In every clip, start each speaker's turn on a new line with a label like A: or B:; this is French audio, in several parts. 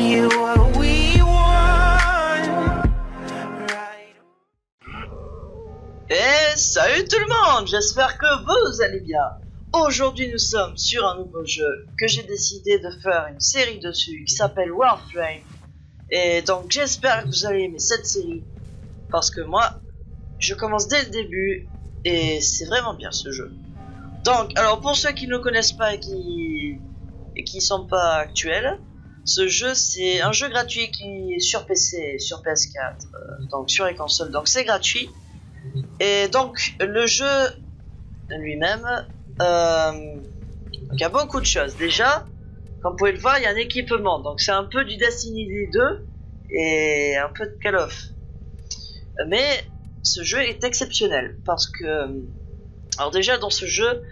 A: you what we want. Right.
B: Et salut tout le monde, j'espère que vous allez bien. Aujourd'hui nous sommes sur un nouveau jeu que j'ai décidé de faire une série dessus qui s'appelle Warframe. Et donc j'espère que vous allez aimer cette série, parce que moi je commence dès le début et c'est vraiment bien ce jeu. Donc alors pour ceux qui ne le connaissent pas et qui sont pas actuels, ce jeu c'est un jeu gratuit qui est sur PC, sur PS4, donc sur les consoles, donc c'est gratuit. Et donc le jeu lui-même, il y a beaucoup de choses. Déjà, comme vous pouvez le voir, il y a un équipement, donc c'est un peu du Destiny 2 et un peu de Call of. Mais ce jeu est exceptionnel parce que, alors déjà dans ce jeu,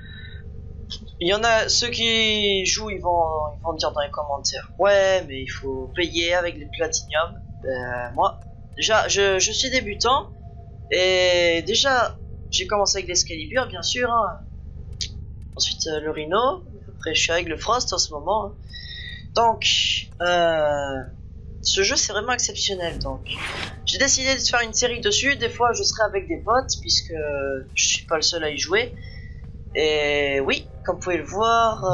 B: il y en a ceux qui jouent, ils vont dire dans les commentaires, ouais, mais il faut payer avec les platinium. Moi, déjà, je suis débutant et déjà, j'ai commencé avec l'Excalibur, bien sûr. Hein. Ensuite, le Rhino. Après, je suis avec le Frost en ce moment. Hein. Donc, ce jeu c'est vraiment exceptionnel. Donc, j'ai décidé de faire une série dessus. Des fois, je serai avec des potes puisque je suis pas le seul à y jouer. Et oui, comme vous pouvez le voir,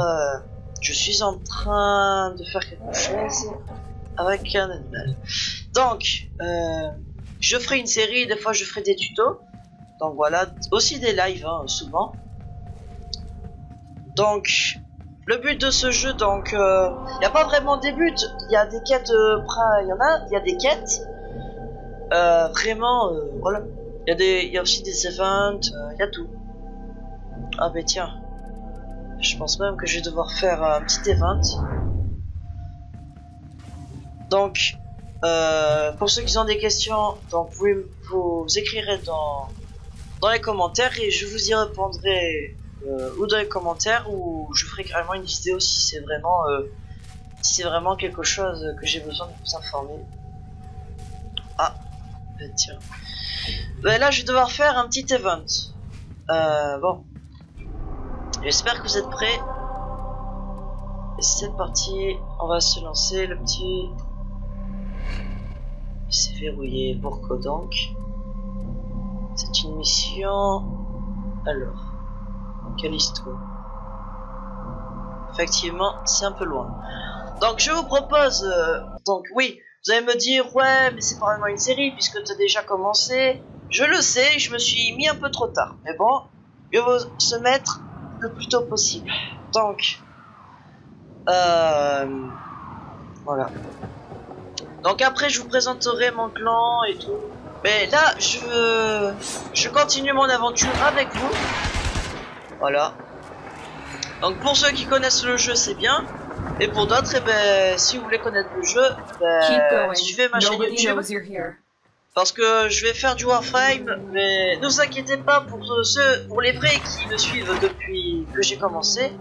B: je suis en train de faire quelque chose avec un animal. Donc, je ferai une série, des fois je ferai des tutos. Donc voilà, aussi des lives hein, souvent. Donc, le but de ce jeu, donc, il n'y a pas vraiment des buts. Il y a des quêtes, il y a des quêtes. Vraiment, voilà. Il y a aussi des events, il y a tout. Ah bah tiens, je pense même que je vais devoir faire un petit event. Donc, pour ceux qui ont des questions, donc vous écrirez dans les commentaires et je vous y répondrai ou dans les commentaires ou je ferai carrément une vidéo si c'est vraiment quelque chose que j'ai besoin de vous informer. Ah, bah tiens. Bah là, je vais devoir faire un petit event. Bon. J'espère que vous êtes prêts. Et c'est parti, on va se lancer le petit. C'est verrouillé, pourquoi donc? C'est une mission. Alors, Callisto. Effectivement, c'est un peu loin. Donc je vous propose, donc oui, vous allez me dire, ouais, mais c'est pas vraiment une série puisque tu as déjà commencé. Je le sais, je me suis mis un peu trop tard. Mais bon, il faut se mettre le plus tôt possible. Donc, voilà. Donc après, je vous présenterai mon clan et tout. Mais là, je continue mon aventure avec vous. Voilà. Donc pour ceux qui connaissent le jeu, c'est bien. Et pour d'autres, eh ben, si vous voulez connaître le jeu, ben, suivez ma chaîne YouTube. Parce que je vais faire du Warframe, mais ne vous inquiétez pas pour les vrais qui me suivent depuis que j'ai commencé.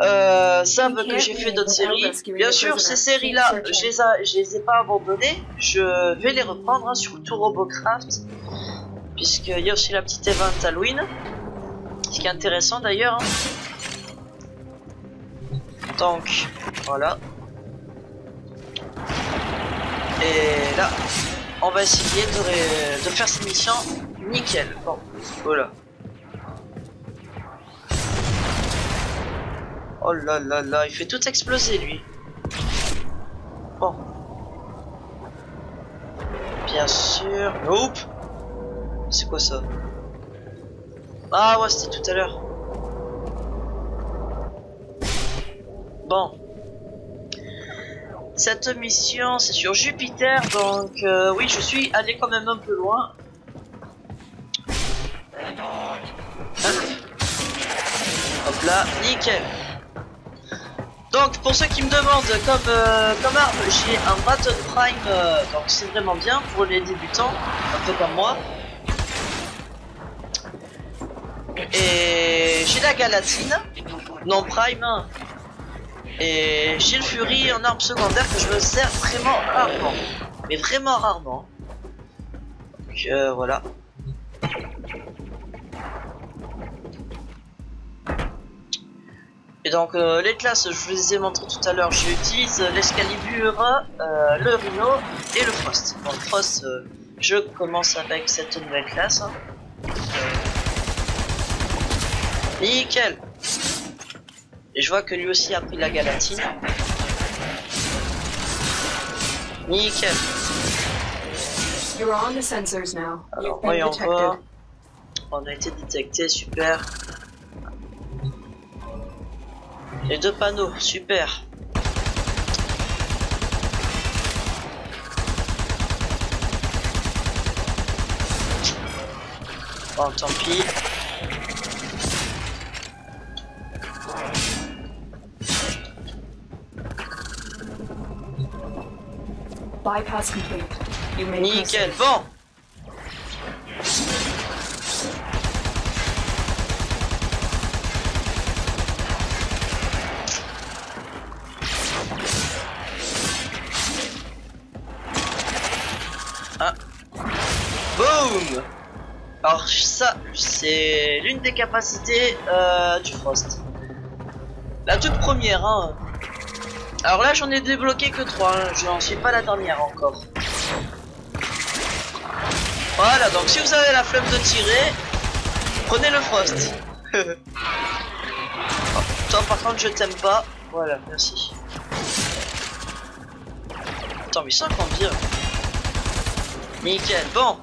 B: Savent que j'ai fait d'autres séries. Bien sûr, ces séries-là, je les ai pas abandonnées. Je vais les reprendre hein, sur tout Robocraft. Puisqu'il y a aussi la petite event Halloween. Ce qui est intéressant d'ailleurs. Hein. Donc, voilà. Et là, on va essayer de faire cette mission nickel. Bon, voilà. Oh là là là, il fait tout exploser lui. Bon. Bien sûr. Oups. C'est quoi ça? Ah ouais, c'était tout à l'heure. Bon. Cette mission, c'est sur Jupiter, donc oui, je suis allé quand même un peu loin. Hop là, nickel. Donc pour ceux qui me demandent, comme arme, j'ai un Baton Prime, donc c'est vraiment bien pour les débutants, un peu comme moi. Et j'ai la Galatine, non Prime, et j'ai le Fury en arme secondaire que je me sers vraiment rarement, mais vraiment rarement. Donc voilà. Et donc les classes, je vous les ai montrées tout à l'heure, j'utilise l'Excalibur, le Rhino et le Frost. Bon, le Frost, je commence avec cette nouvelle classe. Hein. Nickel. Et je vois que lui aussi a pris la Galatine. Nickel.
C: You're on the sensors now.
B: Alors,
C: You've been
B: voyons
C: detected.
B: voir. On a été détecté, super. Les 2 panneaux, super. Bon, tant pis.
C: Bypass complete. You may
B: Nickel,
C: proceed.
B: bon. Ah. Boum. Alors ça, c'est l'une des capacités du Frost. La toute première, hein. Alors là, j'en ai débloqué que 3, hein. Je n'en suis pas la dernière encore. Voilà, donc si vous avez la flemme de tirer, prenez le Frost. Oh, toi par contre, je t'aime pas. Voilà, merci. Attends, mais 50 bien. Nickel, bon.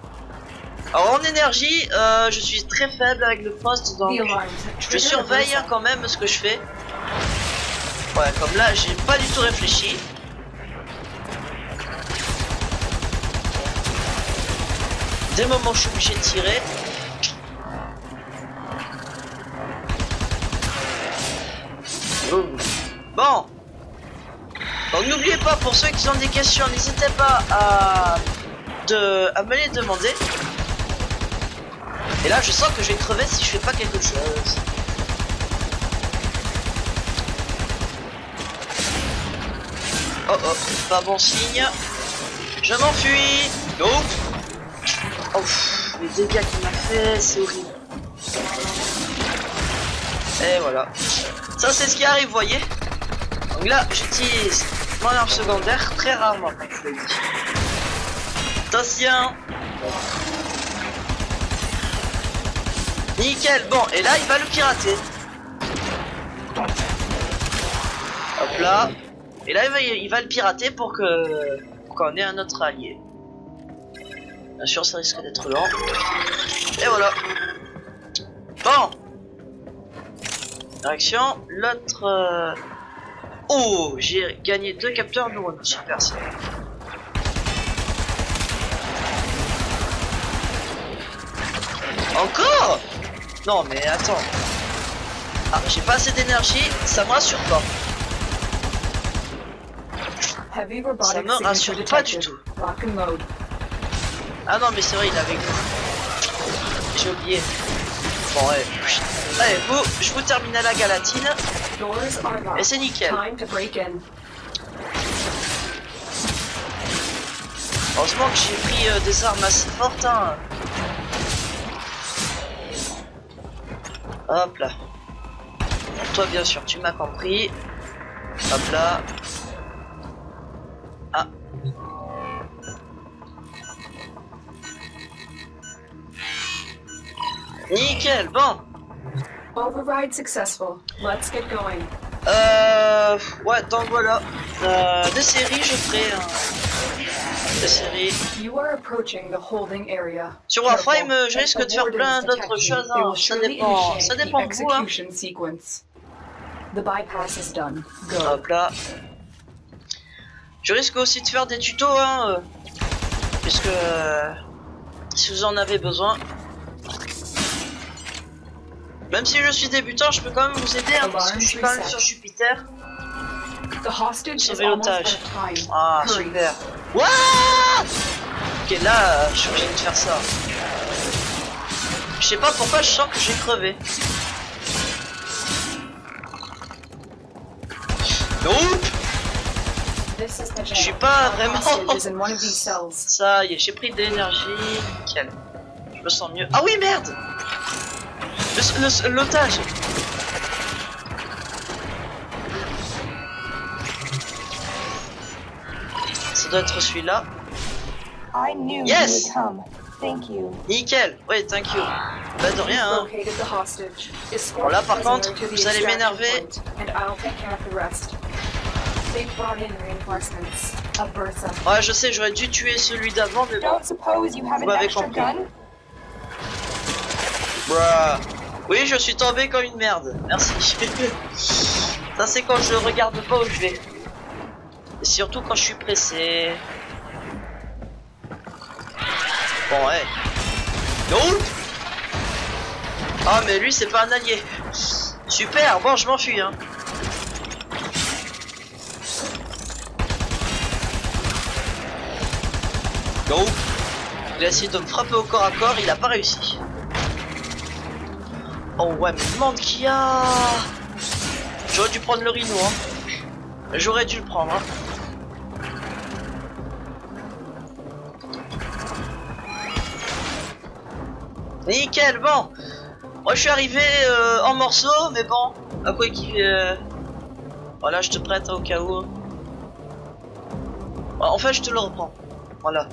B: Alors en énergie, je suis très faible avec le Frost, donc
C: The alarms.
B: je surveille hein, quand même ce que je fais. Ouais, comme là, j'ai pas du tout réfléchi. Des moments où je suis obligé de tirer. Bon. Donc n'oubliez pas, pour ceux qui ont des questions, n'hésitez pas à me les demander. Et là, je sens que je vais crever si je fais pas quelque chose. Oh oh, pas bon signe. Je m'enfuis. Nope. Oh, les dégâts qu'il m'a fait, c'est horrible. Et voilà. Ça, c'est ce qui arrive, vous voyez. Donc là, j'utilise mon arme secondaire très rarement, comme je l'ai dit. Attention. Nickel. Bon, et là, il va le pirater. Hop là. Et là, il va le pirater pour qu'on ait un autre allié. Bien sûr, ça risque d'être lent. Et voilà. Bon. Direction. L'autre... Oh, j'ai gagné 2 capteurs neurones. Super, ça. Encore? Non, mais attends. Ah, j'ai pas assez d'énergie. Ça me rassure pas.
C: Heavy
B: Ça
C: robotic
B: me rassure
C: signature
B: pas du
C: detected.
B: tout.
C: Lock and load.
B: Ah non, mais c'est vrai, il est avec nous. J'ai oublié. Bon, ouais. Allez, vous, je vous termine à la Galatine.
C: Doors are locked.
B: Et c'est nickel.
C: Time to break in.
B: Heureusement que j'ai pris des armes assez fortes. Hein. Hop là. Toi, bien sûr, tu m'as compris. Hop là. Ah. Nickel, bon.
C: Override successful. Let's get going.
B: Ouais, donc voilà. Des séries, je ferai. Des séries.
C: You are approaching the holding area.
B: Sur Warframe,
C: Careful.
B: je risque
C: If
B: de faire
C: the
B: plein
C: wardens
B: d'autres
C: detect you,
B: choses.
C: they
B: Hein.
C: will surely
B: Ça
C: initiate
B: dépend
C: the
B: de vous. Hein.
C: execution sequence. The bypass is done. Go.
B: Hop là. Je risque aussi de faire des tutos, hein, puisque si vous en avez besoin. Même si je suis débutant, je peux quand même vous aider, hein, parce que je suis quand même sur Jupiter.
C: The hostage is
B: Sauver
C: almost out
B: l'otage.
C: of time.
B: Ah,
C: Hurry.
B: super. What? Ok, là, je suis obligé de faire ça. Je sais pas pourquoi je sens que je vais crever. Nope.
C: This is the
B: Je suis
C: jail.
B: pas
C: Our
B: vraiment...
C: hostage is in one of these cells.
B: Ça y est, j'ai pris de l'énergie. Nickel. Je me sens mieux. Ah oui, merde. L'otage. ça doit être celui-là.
D: I knew
B: Yes!
D: you would come. Thank you.
B: Nickel. Oui, thank you. Bah de rien, hein.
C: Located the hostage.
B: Bon, là, par
C: Escort
B: contre,
C: prisoner to the
B: vous allez
C: extraction
B: m'énerver.
C: point, and I'll take care of the rest. They've brought in reinforcements. A Bertha.
B: Ouais, je sais, j'aurais dû tuer celui d'avant, mais bon.
D: Don't suppose you have
B: Vous
D: an
B: m'avez
D: extra
B: compris.
D: gun?
B: Bruh. Oui, je suis tombé comme une merde. Merci. Ça, c'est quand je regarde pas où je vais. Et surtout quand je suis pressé. Bon, ouais. Non. Ah, mais lui, c'est pas un allié. Super, bon, je m'enfuis, hein. Non. Il a essayé de me frapper au corps à corps, il a pas réussi. Oh ouais, mais demande qu'il y a. J'aurais dû prendre le rhino, hein. J'aurais dû le prendre, hein. Nickel, bon. Moi je suis arrivé en morceaux, mais bon. À quoi qu'il... Voilà, je te prête au cas où. En fait, je te le reprends. Voilà.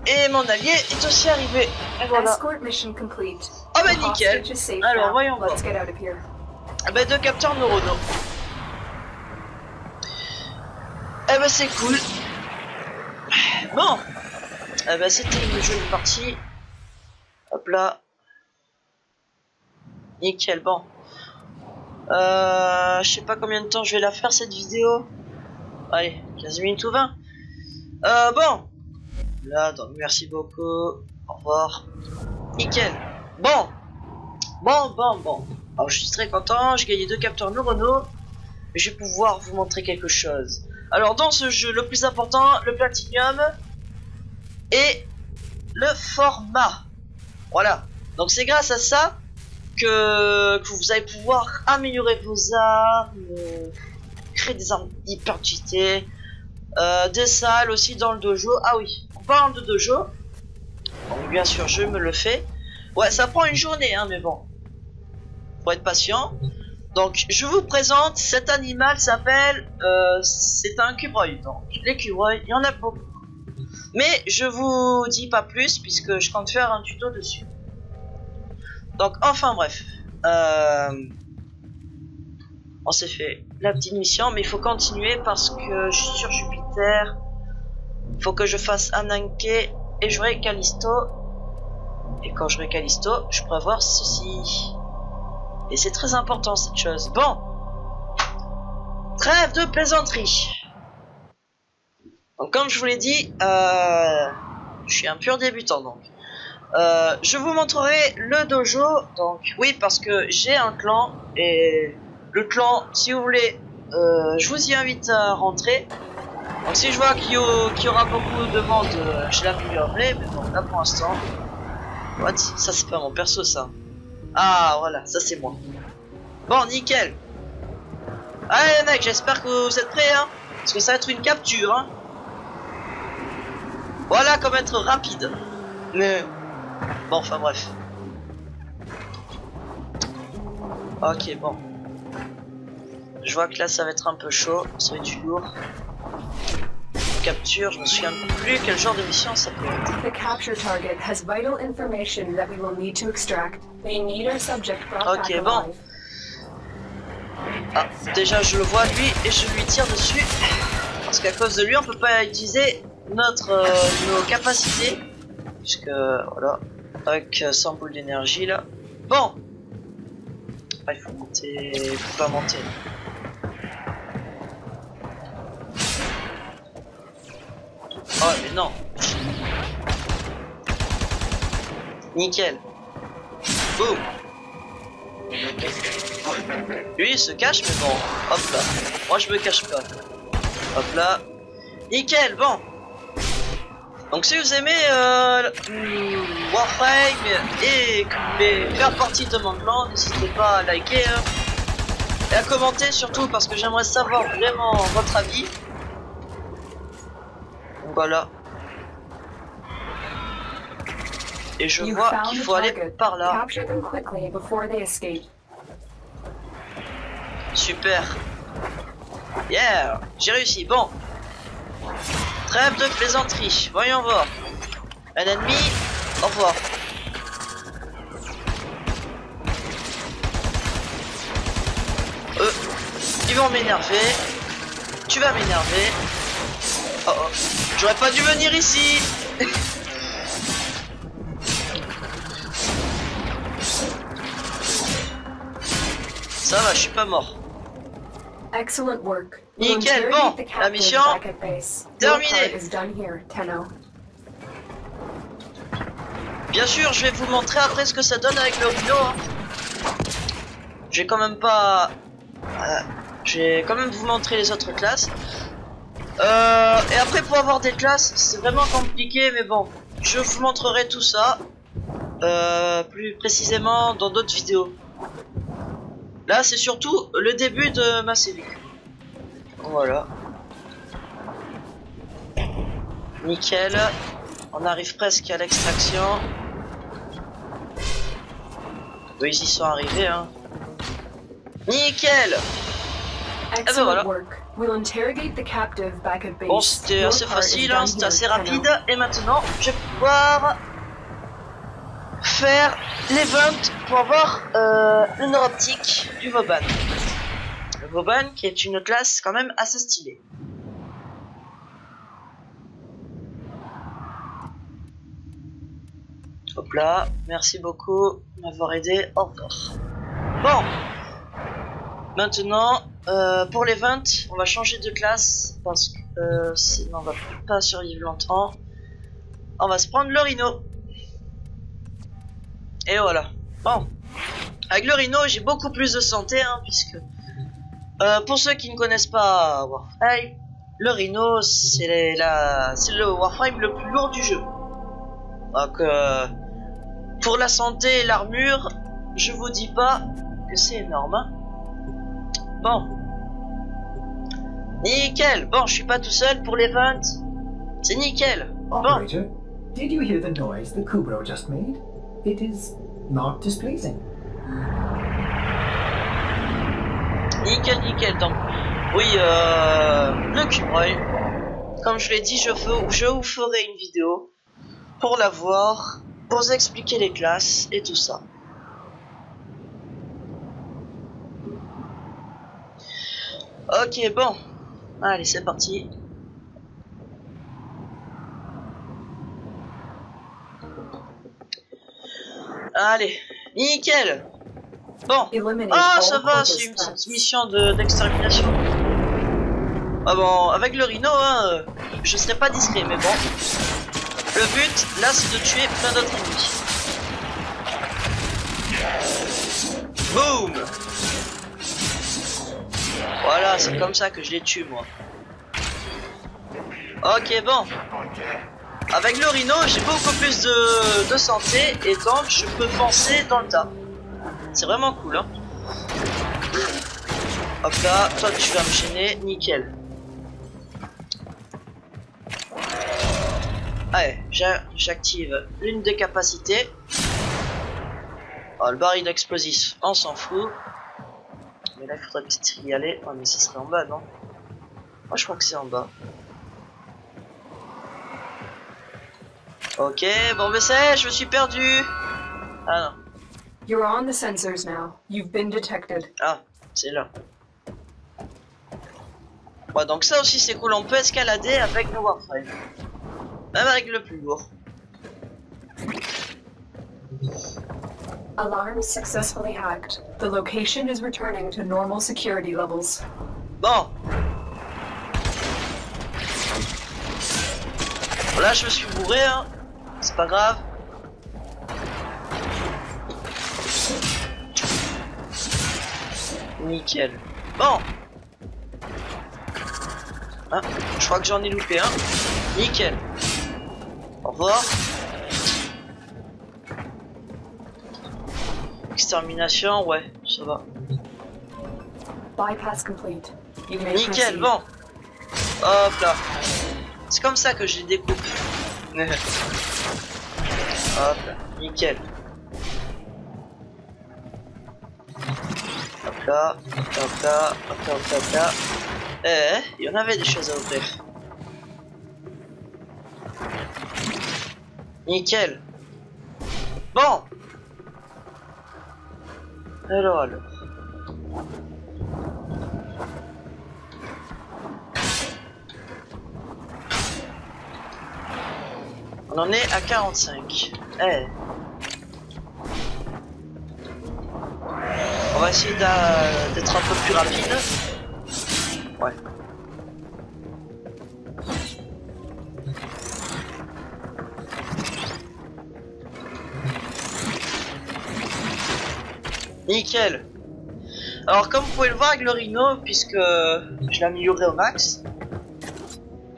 B: Et mon allié est aussi arrivé. Et voilà.
C: Escort mission complete.
B: Oh bah
C: The
B: nickel.
C: hostage is safe
B: Alors
C: now.
B: voyons voir.
C: Let's get out of here.
B: Ah bah 2 capteurs neuronaux. Eh bah c'est cool. Bon. Eh bah c'était une jolie partie. Hop là. Nickel, bon. Je sais pas combien de temps je vais la faire cette vidéo. Allez, 15 minutes ou 20. Bon. Là, donc merci beaucoup. Au revoir. Nickel. Bon. Bon. Alors je suis très content, j'ai gagné 2 capteurs neuronaux. Je vais pouvoir vous montrer quelque chose. Alors dans ce jeu, le plus important, le platinium et le format. Voilà. Donc c'est grâce à ça que vous allez pouvoir améliorer vos armes, créer des armes hyper cheatées, des salles aussi dans le dojo. Ah oui, en parlant de dojo, donc bien sûr je me le fais. Ouais, ça prend une journée, hein, mais bon. Faut être patient. Donc je vous présente, cet animal s'appelle, c'est un écureuil. Donc l'écureuil, il y en a beaucoup. Mais je vous dis pas plus puisque je compte faire un tuto dessus. Donc enfin bref, on s'est fait la petite mission, mais il faut continuer parce que je suis sur Jupiter. Il faut que je fasse Ananke et j'aurai Callisto. Et quand j'aurai Callisto, je pourrai voir ceci. Et c'est très important cette chose. Bon, trêve de plaisanterie. Donc comme je vous l'ai dit, je suis un pur débutant donc. Je vous montrerai le dojo. Donc oui, parce que j'ai un clan et le clan, si vous voulez, je vous y invite à rentrer. Donc si je vois qu'il y aura beaucoup de monde, je l'améliorerai. Mais bon, là pour l'instant, what? Ça c'est pas mon perso ça. Ah voilà, ça c'est moi. Bon, nickel. Allez mec, j'espère que vous êtes prêts, hein, parce que ça va être une capture, hein. Voilà comment être rapide. Mais bon, enfin bref. Ok, bon. Je vois que là ça va être un peu chaud, ça va être du lourd. Capture, je me souviens plus quel genre de mission ça peut être.
C: The capture target has vital information that we will need to extract. They need our subject brought back
B: Ok, bon.
C: alive.
B: Ah, déjà je le vois lui et je lui tire dessus. Parce qu'à cause de lui on peut pas utiliser nos capacités. Puisque voilà, avec 100 boules d'énergie là. Bon. Ah, il faut monter, il faut pas monter. Oh mais non. Nickel. Boum. Lui il se cache mais bon. Hop là. Moi je me cache pas. Hop là. Nickel, bon. Donc si vous aimez Warframe et que vous voulez faire partie de mon clan, n'hésitez pas à liker, hein, et à commenter surtout parce que j'aimerais savoir vraiment votre avis. Donc voilà. Et je
C: You
B: vois
C: found
B: qu'il
C: the
B: faut aller
C: target.
B: par là.
C: Capture them quickly before they escape.
B: Super. Yeah, j'ai réussi. Bon. Trêve de plaisanterie. Voyons voir. Un ennemi. Au revoir. Ils vont m'énerver. Tu vas m'énerver. Oh oh. J'aurais pas dû venir ici. Ça va, je suis pas mort.
C: Excellent work.
B: Nickel, bon, la mission terminée. Bien sûr, je vais vous montrer après ce que ça donne avec le Rhino. Hein. Je vais quand même pas... je vais quand même vous montrer les autres classes. Et après, pour avoir des classes, c'est vraiment compliqué, mais bon, je vous montrerai tout ça plus précisément dans d'autres vidéos. Là, c'est surtout le début de ma série. Voilà. Nickel. On arrive presque à l'extraction. Ils y sont arrivés, hein. Nickel. Et ben voilà. Bon, c'était assez facile, hein, c'était assez rapide. Et maintenant, je vais pouvoir faire l'event pour avoir le neuroptique du Vauban. Le Vauban qui est une classe quand même assez stylée. Hop là, merci beaucoup de m'avoir aidé. Au revoir. Bon, maintenant pour l'event, on va changer de classe parce que sinon on va pas survivre longtemps. On va se prendre le Rhino. Et voilà. Bon, avec le Rhino, j'ai beaucoup plus de santé, hein, puisque pour ceux qui ne connaissent pas Warframe, le Rhino c'est le Warframe le plus lourd du jeu. Donc pour la santé et l'armure, je vous dis pas que c'est énorme. Hein. Bon, nickel. Bon, je suis pas tout seul pour l'event. C'est nickel. Bon.
E: Operator, did you hear the noise the Kubro just made? It is not displeasing.
B: Nickel, nickel. Donc, oui, le Kubroy, comme je l'ai dit, je vous ferai une vidéo pour la voir, pour vous expliquer les classes et tout ça. Ok, bon. Allez, c'est parti. Allez, nickel. Bon. Ah, ça va, c'est une petite mission d'extermination. Ah bon, avec le Rhino, hein, je serai pas discret, mais bon. Le but, là, c'est de tuer plein d'autres ennemis. Boum. Voilà, c'est comme ça que je les tue, moi. Ok, bon. Avec le Rhino, j'ai beaucoup plus de santé et donc je peux foncer dans le tas. C'est vraiment cool, hein. Hop là, toi tu vas me gêner, nickel. Allez, j'active une des capacités. Oh, le baril d'explosif, on s'en fout. Mais là, il faudrait peut-être y aller. Oh, mais ça serait en bas, non? Moi, je crois que c'est en bas. Ok, bon, mais c'est, je me suis perdu. Ah non.
C: You're on the sensors now. You've been detected.
B: Ah, c'est là. Ouais, donc ça aussi c'est cool, on peut escalader avec le Warframe. Même avec le plus lourd.
C: Alarm successfully hacked. The location is returning to normal security levels.
B: Bon. Là je me suis bourré, hein. C'est pas grave. Nickel. Bon. Ah, je crois que j'en ai loupé un. Nickel. Au revoir. Extermination, ouais, ça va.
C: Bypass complete. You may
B: Nickel,
C: proceed.
B: bon. Hop là. C'est comme ça que je les découpe. Hop là, nickel. Hop là, hop là, hop là, hop là, hop là. Il y en avait des choses à ouvrir. Nickel. Bon. Alors. On en est à 45. On va essayer d'être un peu plus rapide. Ouais. Nickel. Alors comme vous pouvez le voir avec le Rhino, puisque je l'ai amélioré au max,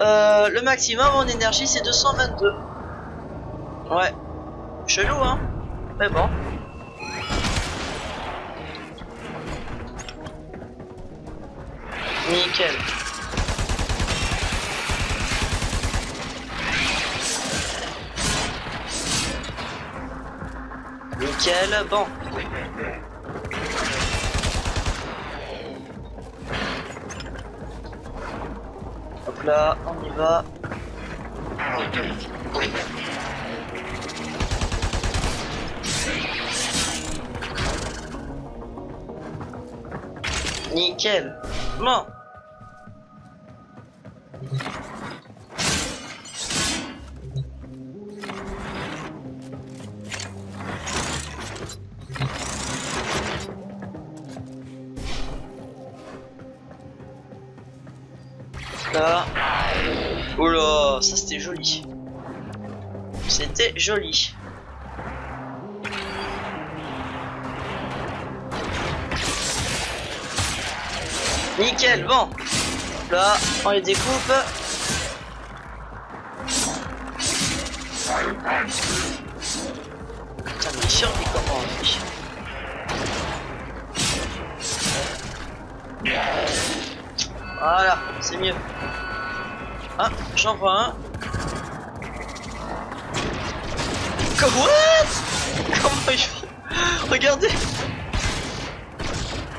B: le maximum en énergie c'est 222. Ouais. Chelou hein. Mais bon. Nickel. Nickel, bon. Hop là, on y va. Nickel. Bon. Là. Oula, ça c'était joli. C'était joli. Nickel, bon. Là, on les découpe. Putain, mais il survit comment lui. Voilà, c'est mieux. Ah, j'en vois un. What? Comment il fait? Regardez.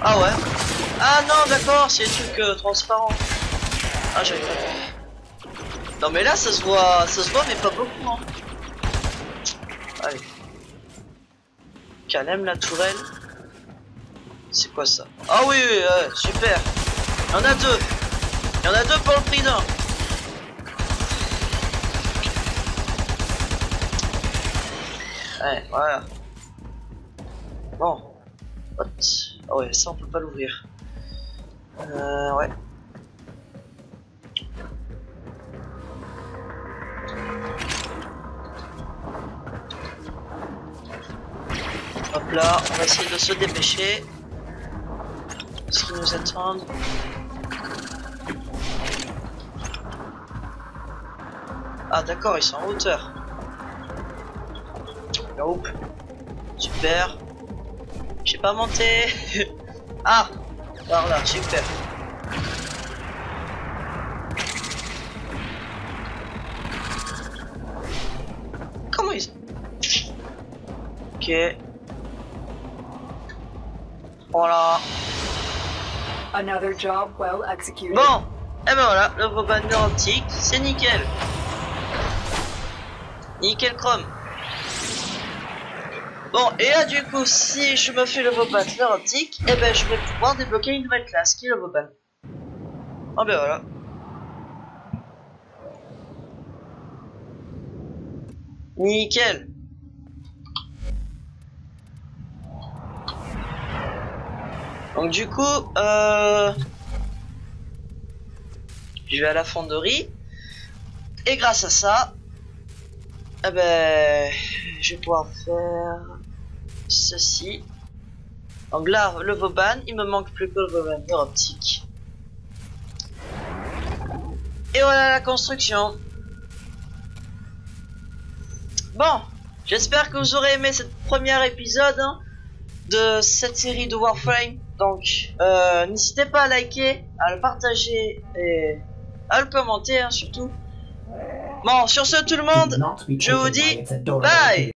B: Ah ouais. Ah non, d'accord, c'est des trucs transparents. Ah, j'avais pas vu. Non mais là ça se voit mais pas beaucoup hein. Allez. Calme la tourelle. C'est quoi ça? Ah oui, oui, super. Il y en a deux. Il y en a deux pour le prix d'un. Ouais, voilà. Bon. What? Ah ouais, ça on peut pas l'ouvrir. Ouais. Hop là, on va essayer de se dépêcher. Ce qu'ils nous attendent. Ah d'accord, ils sont en hauteur. Nope. Super. J'ai pas monté. Ah, par là, super. Comment ils... Ok. Voilà.
C: Another job well executed.
B: Bon, et ben voilà, le Vauban optique, c'est nickel. Nickel chrome. Bon, et là du coup, si je me fais le Vauban optique, et ben je vais pouvoir débloquer une nouvelle classe qui est le Vauban. Ah ben voilà. Nickel. Donc du coup, je vais à la fonderie et grâce à ça, eh ben, je vais pouvoir faire ceci. Donc là, le Vauban, il me manque plus que le Vauban optique. Et voilà la construction. Bon, j'espère que vous aurez aimé ce premier épisode hein, de cette série de Warframe. Donc, n'hésitez pas à liker, à le partager et à le commenter hein, surtout. Bon, sur ce tout le monde, je vous dis bye.